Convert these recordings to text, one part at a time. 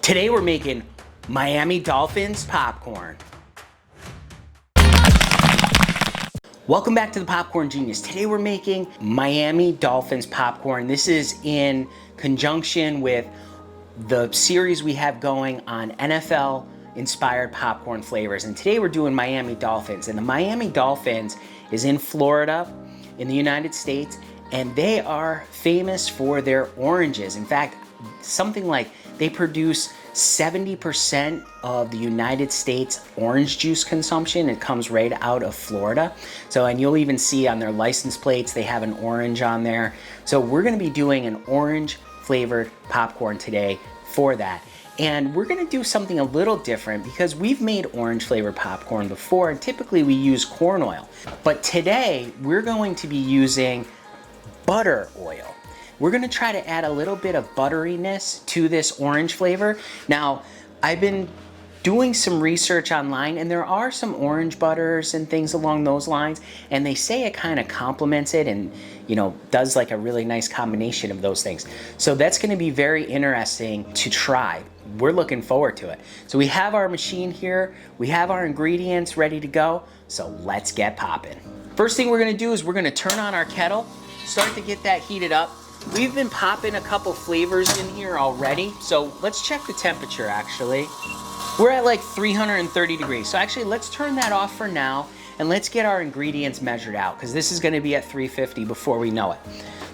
Today we're making Miami Dolphins popcorn. Welcome back to the Popcorn Genius. Today we're making Miami Dolphins popcorn. This is in conjunction with the series we have going on NFL inspired popcorn flavors. And today we're doing Miami Dolphins. And the Miami Dolphins is in Florida in the United States, and they are famous for their oranges. In fact, something like they produce 70% of the United States orange juice consumption. It comes right out of Florida. So, and you'll even see on their license plates, they have an orange on there. So we're gonna be doing an orange flavored popcorn today for that. And we're gonna do something a little different because we've made orange flavored popcorn before, and typically we use corn oil. But today we're going to be using butter oil. We're gonna try to add a little bit of butteriness to this orange flavor. Now, I've been doing some research online, and there are some orange butters and things along those lines, and they say it kind of complements it and, you know, does like a really nice combination of those things. So that's gonna be very interesting to try. We're looking forward to it. So we have our machine here, we have our ingredients ready to go, so let's get popping. First thing we're gonna do is we're gonna turn on our kettle, start to get that heated up. We've been popping a couple flavors in here already, so let's check the temperature actually. We're at like 330 degrees, so actually let's turn that off for now and let's get our ingredients measured out because this is gonna be at 350 before we know it.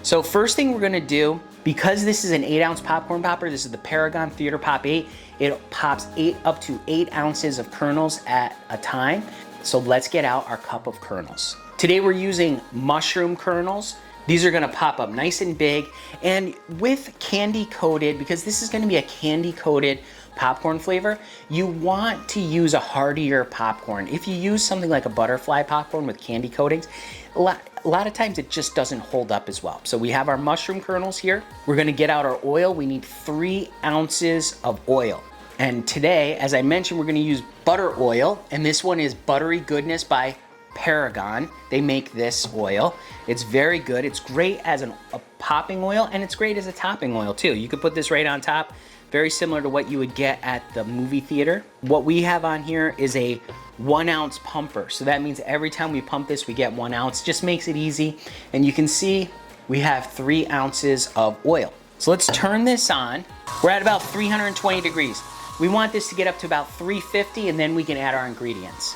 So first thing we're gonna do, because this is an 8-ounce popcorn popper, this is the Paragon Theater Pop 8, it pops up to 8 ounces of kernels at a time. So let's get out our cup of kernels. Today we're using mushroom kernels. These are gonna pop up nice and big, and with candy coated, because this is gonna be a candy coated popcorn flavor, you want to use a heartier popcorn. If you use something like a butterfly popcorn with candy coatings, a lot of times it just doesn't hold up as well. So we have our mushroom kernels here. We're gonna get out our oil. We need 3 ounces of oil. And today, as I mentioned, we're gonna use butter oil, and this one is Buttery Goodness by Paragon. They make this oil. It's very good. It's great as a popping oil, and it's great as a topping oil too. You could put this right on top, very similar to what you would get at the movie theater. What we have on here is a 1 ounce pumper. So that means every time we pump this, we get 1 ounce. Just makes it easy. And you can see we have 3 ounces of oil. So let's turn this on. We're at about 320 degrees. We want this to get up to about 350, and then we can add our ingredients.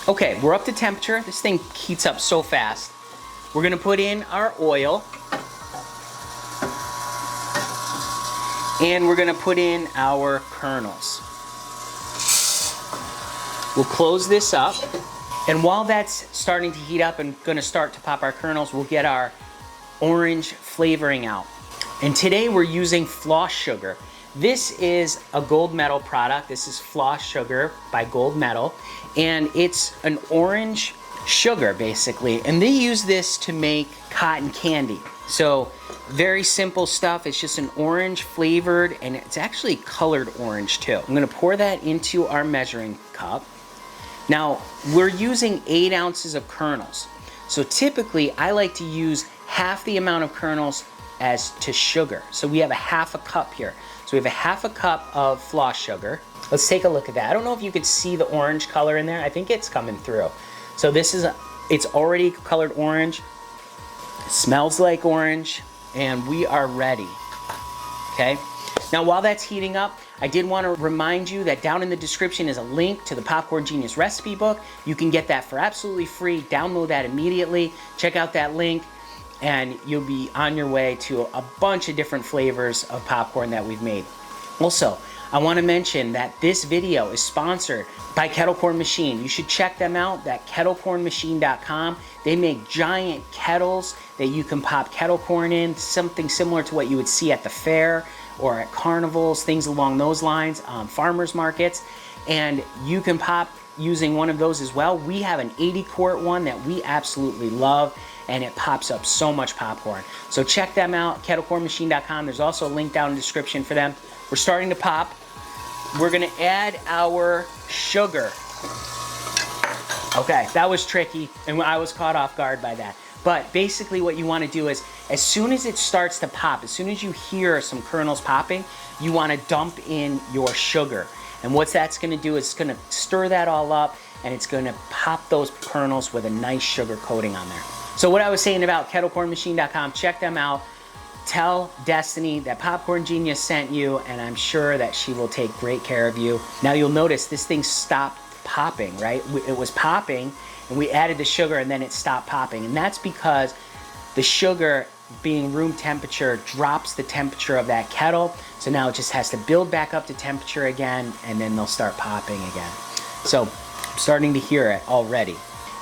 Okay, we're up to temperature. This thing heats up so fast. We're gonna put in our oil. And we're gonna put in our kernels. We'll close this up. And while that's starting to heat up and gonna start to pop our kernels, we'll get our orange flavoring out. And today we're using floss sugar. This is a gold medal product. This is floss sugar by Gold Medal. And it's an orange sugar basically. And they use this to make cotton candy. So very simple stuff. It's just an orange flavored, and it's actually colored orange too. I'm gonna pour that into our measuring cup. Now we're using 8 ounces of kernels. So typically I like to use half the amount of kernels as to sugar. So we have a half a cup here. So we have a half a cup of floss sugar. Let's take a look at that. I don't know if you could see the orange color in there. I think it's coming through. So this is, it's already colored orange. It smells like orange, and we are ready, okay? Now while that's heating up, I did want to remind you that down in the description is a link to the Popcorn Genius recipe book. You can get that for absolutely free. Download that immediately. Check out that link, and you'll be on your way to a bunch of different flavors of popcorn that we've made. Also, I want to mention that this video is sponsored by Kettle Corn Machine. You should check them out at kettlecornmachine.com. They make giant kettles that you can pop kettle corn in, something similar to what you would see at the fair or at carnivals, things along those lines, farmers markets. And you can pop using one of those as well. We have an 80-quart one that we absolutely love, and it pops up so much popcorn. So check them out, kettlecornmachine.com. There's also a link down in the description for them. We're starting to pop. We're gonna add our sugar. Okay, that was tricky, and I was caught off guard by that. But basically what you wanna do is, as soon as it starts to pop, as soon as you hear some kernels popping, you want to dump in your sugar. And what that's going to do is it's going to stir that all up, and it's going to pop those kernels with a nice sugar coating on there. So what I was saying about kettlecornmachine.com, check them out. Tell Destiny that Popcorn Genius sent you, and I'm sure that she will take great care of you. Now you'll notice this thing stopped popping, right? It was popping, and we added the sugar, and then it stopped popping. And that's because the sugar, being room temperature, drops the temperature of that kettle. So now it just has to build back up to temperature again, and then they'll start popping again. So I'm starting to hear it already.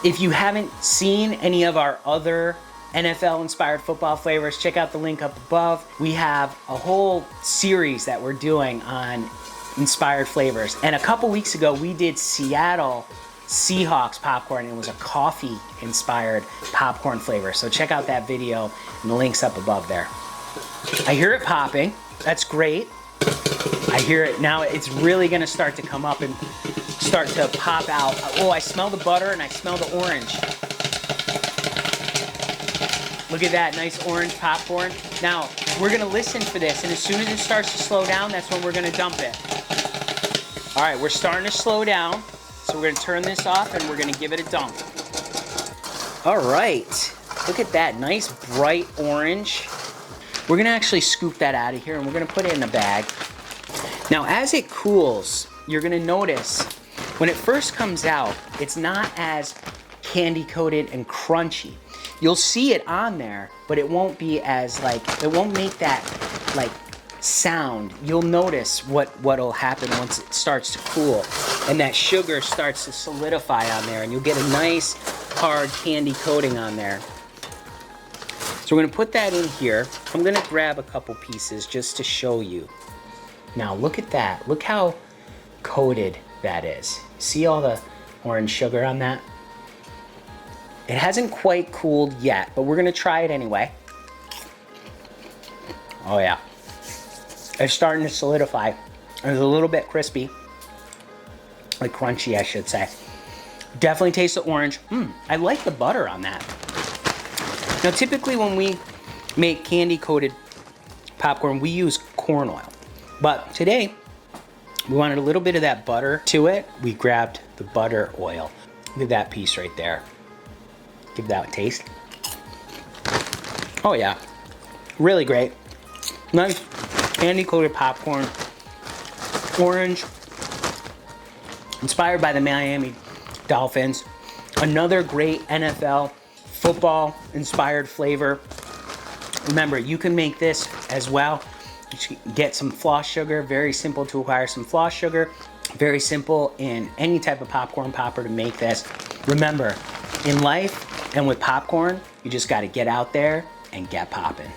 If you haven't seen any of our other NFL-inspired football flavors, check out the link up above. We have a whole series that we're doing on inspired flavors. And a couple weeks ago, we did Seattle Seahawks popcorn, and it was a coffee-inspired popcorn flavor. So check out that video, and the link's up above there. I hear it popping. That's great. I hear it now. It's really gonna start to come up and start to pop out. Oh, I smell the butter and I smell the orange. Look at that, nice orange popcorn. Now, we're gonna listen for this, and as soon as it starts to slow down, that's when we're gonna dump it. All right, we're starting to slow down, so we're gonna turn this off and we're gonna give it a dump. All right, look at that, nice bright orange. We're gonna actually scoop that out of here, and we're gonna put it in a bag. Now, as it cools, you're gonna notice when it first comes out, it's not as candy coated and crunchy. You'll see it on there, but it won't be as it won't make that sound. You'll notice what'll happen once it starts to cool, and that sugar starts to solidify on there, and you'll get a nice hard candy coating on there. So we're gonna put that in here. I'm gonna grab a couple pieces just to show you. Now look at that. Look how coated that is. See all the orange sugar on that? It hasn't quite cooled yet, but we're gonna try it anyway. Oh yeah. It's starting to solidify. It's a little bit crispy. Like crunchy, I should say. Definitely taste the orange. I like the butter on that. Now typically when we make candy coated popcorn, we use corn oil. But today, we wanted a little bit of that butter to it. We grabbed the butter oil. Look at that piece right there. Give that a taste. Oh yeah, really great. Nice candy coated popcorn. Orange, inspired by the Miami Dolphins. Another great NFL football inspired flavor. Remember, you can make this as well. You get some floss sugar, very simple to acquire some floss sugar. Very simple in any type of popcorn popper to make this. Remember, in life and with popcorn, you just gotta get out there and get popping.